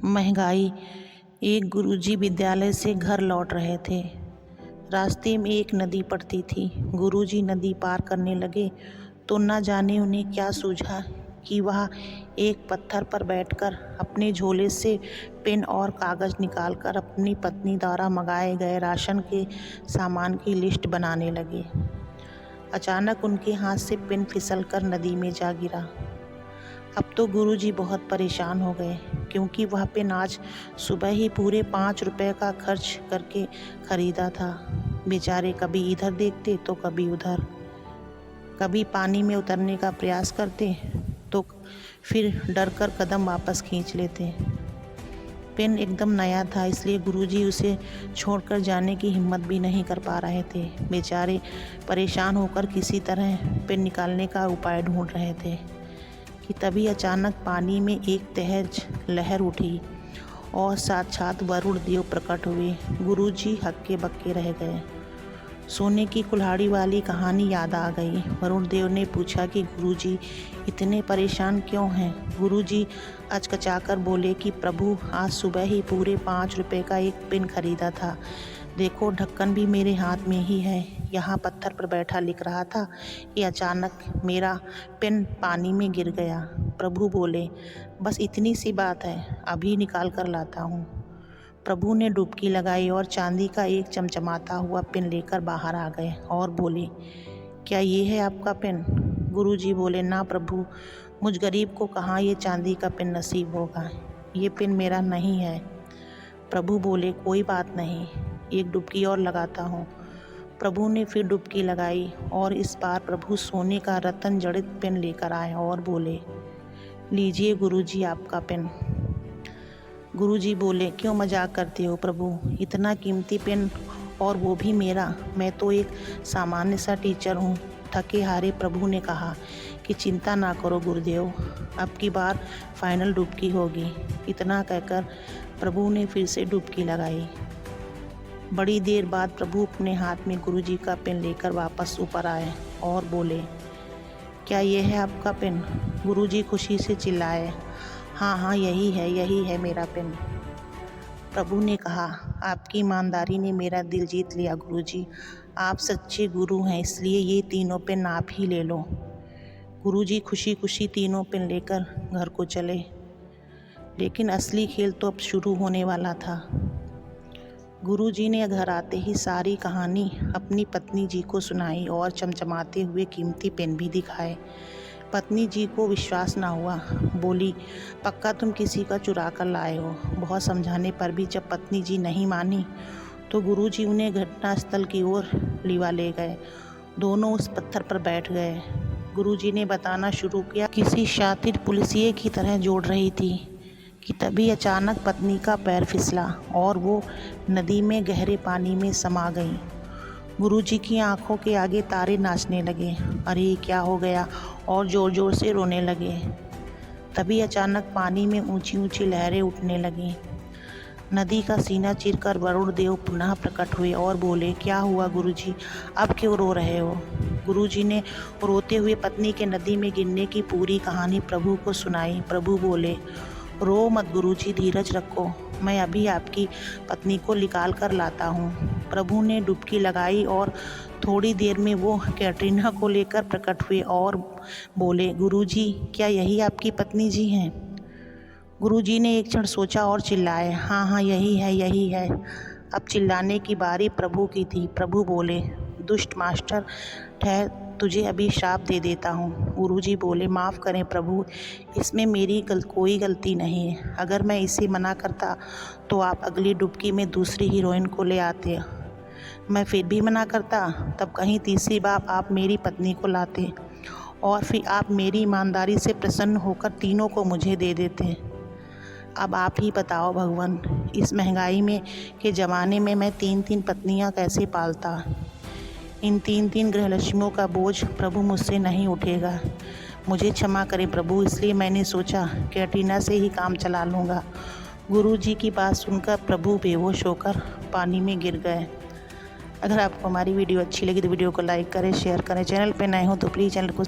महंगाई। एक गुरुजी विद्यालय से घर लौट रहे थे। रास्ते में एक नदी पड़ती थी। गुरुजी नदी पार करने लगे तो न जाने उन्हें क्या सूझा कि वह एक पत्थर पर बैठकर अपने झोले से पेन और कागज़ निकालकर अपनी पत्नी द्वारा मंगाए गए राशन के सामान की लिस्ट बनाने लगे। अचानक उनके हाथ से पेन फिसलकर नदी में जा गिरा। अब तो गुरुजी बहुत परेशान हो गए, क्योंकि वह पेन आज सुबह ही पूरे 5 रुपए का खर्च करके खरीदा था। बेचारे कभी इधर देखते तो कभी उधर, कभी पानी में उतरने का प्रयास करते तो फिर डर कर कदम वापस खींच लेते। पेन एकदम नया था, इसलिए गुरुजी उसे छोड़कर जाने की हिम्मत भी नहीं कर पा रहे थे। बेचारे परेशान होकर किसी तरह पेन निकालने का उपाय ढूंढ रहे थे कि तभी अचानक पानी में एक तेज लहर उठी और साक्षात वरुण देव प्रकट हुए। गुरुजी हक्के बक्के रह गए। सोने की कुल्हाड़ी वाली कहानी याद आ गई। वरुण देव ने पूछा कि गुरुजी इतने परेशान क्यों हैं। गुरुजी अचकचाकर बोले कि प्रभु, आज सुबह ही पूरे 5 रुपए का एक पेन खरीदा था। देखो, ढक्कन भी मेरे हाथ में ही है। यहाँ पत्थर पर बैठा लिख रहा था कि अचानक मेरा पेन पानी में गिर गया। प्रभु बोले, बस इतनी सी बात है, अभी निकाल कर लाता हूँ। प्रभु ने डुबकी लगाई और चांदी का एक चमचमाता हुआ पेन लेकर बाहर आ गए और बोले, क्या ये है आपका पेन? गुरुजी बोले, ना प्रभु, मुझ गरीब को कहाँ ये चांदी का पेन नसीब होगा। ये पेन मेरा नहीं है। प्रभु बोले, कोई बात नहीं, एक डुबकी और लगाता हूँ। प्रभु ने फिर डुबकी लगाई और इस बार प्रभु सोने का रत्न जड़ित पेन लेकर आए और बोले, लीजिए गुरुजी आपका पेन। गुरुजी बोले, क्यों मजाक करते हो प्रभु, इतना कीमती पेन और वो भी मेरा। मैं तो एक सामान्य सा टीचर हूँ। थके हारे प्रभु ने कहा कि चिंता ना करो गुरुदेव, अब की बार फाइनल डुबकी होगी। इतना कहकर प्रभु ने फिर से डुबकी लगाई। बड़ी देर बाद प्रभु अपने हाथ में गुरुजी का पेन लेकर वापस ऊपर आए और बोले, क्या ये है आपका पेन? गुरुजी खुशी से चिल्लाए, हाँ हाँ, यही है मेरा पेन। प्रभु ने कहा, आपकी ईमानदारी ने मेरा दिल जीत लिया गुरुजी। आप सच्चे गुरु हैं, इसलिए ये तीनों पेन आप ही ले लो। गुरुजी खुशी खुशी तीनों पेन लेकर घर को चले। लेकिन असली खेल तो अब शुरू होने वाला था। गुरुजी ने घर आते ही सारी कहानी अपनी पत्नी जी को सुनाई और चमचमाते हुए कीमती पेन भी दिखाए। पत्नी जी को विश्वास ना हुआ। बोली, पक्का तुम किसी का चुरा कर लाए हो। बहुत समझाने पर भी जब पत्नी जी नहीं मानी तो गुरुजी उन्हें घटनास्थल की ओर लिवा ले गए। दोनों उस पत्थर पर बैठ गए। गुरुजी ने बताना शुरू किया, किसी शातिर पुलिसिए की तरह जोड़ रही थी कि तभी अचानक पत्नी का पैर फिसला और वो नदी में गहरे पानी में समा गई। गुरुजी की आंखों के आगे तारे नाचने लगे। अरे क्या हो गया, और ज़ोर ज़ोर से रोने लगे। तभी अचानक पानी में ऊंची ऊंची लहरें उठने लगीं। नदी का सीना चीरकर वरुण देव पुनः प्रकट हुए और बोले, क्या हुआ गुरुजी, अब क्यों रो रहे हो? गुरुजी ने रोते हुए पत्नी के नदी में गिरने की पूरी कहानी प्रभु को सुनाई। प्रभु बोले, रो मत गुरुजी, धीरज रखो, मैं अभी आपकी पत्नी को निकाल कर लाता हूँ। प्रभु ने डुबकी लगाई और थोड़ी देर में वो कैटरीना को लेकर प्रकट हुए और बोले, गुरुजी, क्या यही आपकी पत्नी जी हैं? गुरुजी ने एक क्षण सोचा और चिल्लाए, हाँ हाँ, यही है। अब चिल्लाने की बारी प्रभु की थी। प्रभु बोले, दुष्ट मास्टर, ठहर, तुझे अभी श्राप दे देता हूँ। गुरुजी बोले, माफ़ करें प्रभु, इसमें मेरी कोई गलती नहीं है। अगर मैं इसे मना करता तो आप अगली डुबकी में दूसरी हीरोइन को ले आते। मैं फिर भी मना करता, तब कहीं तीसरी बार आप मेरी पत्नी को लाते और फिर आप मेरी ईमानदारी से प्रसन्न होकर तीनों को मुझे दे देते। अब आप ही बताओ भगवान, इस महंगाई में के ज़माने में मैं 3 पत्नियां कैसे पालता? इन 3 गृहलक्ष्मियों का बोझ प्रभु मुझसे नहीं उठेगा। मुझे क्षमा करें प्रभु, इसलिए मैंने सोचा कैटरीना से ही काम चला लूँगा। गुरुजी की बात सुनकर प्रभु बेहोश होकर पानी में गिर गए। अगर आपको हमारी वीडियो अच्छी लगी तो वीडियो को लाइक करें, शेयर करें। चैनल पर नए हो तो प्लीज़ चैनल को